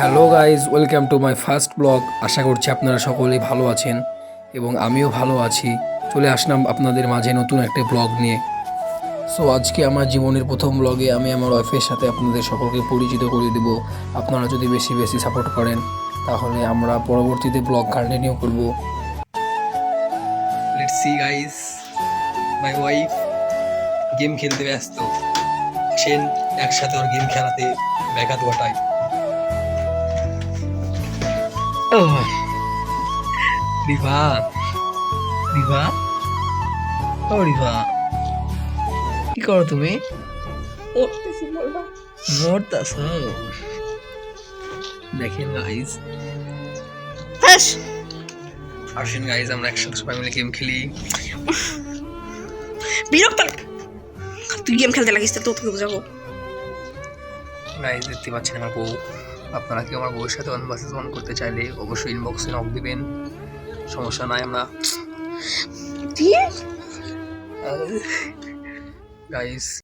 Hello guys, welcome to my first blog. আশা করছি আপনারা সকলেই ভালো আছেন এবং আমিও ভালো আছি। চলে আসলাম আপনাদের মাঝে নতুন একটা ব্লগ নিয়ে। সো আজকে আমার জীবনের প্রথম ব্লগে আমি আমার ওয়াইফের সাথে আপনাদের সকলকে পরিচিত করিয়ে দেব। আপনারা যদি বেশি বেশি সাপোর্ট করেন তাহলে আমরা পরবর্তীতে ব্লগ কন্টিনিউ করব। Let's see guys, my wife game খেলতে ব্যস্ত। আসেন একসাথে ওর গেম খেলাতে ব্যাঘাত ঘটায়। রিভা, রিভা, ও রিভা, কি করো তুমি? মরতাছ? দেখেন গাইজ, আসেন গাইজ আমরা একসাথে সবাই মিলে গেম খেলি। বিরক্ত তুই গেম খেলতে লাগিস তো তোকে বুঝাবো। গাইজ দেখতে পাচ্ছেন আমার বউ। আপনারা কি আমার বউয়ের সাথে অন করতে চাইলে অবশ্যই ইনবক্সে নক দিবেন, সমস্যা নাই। আমরা গাইজ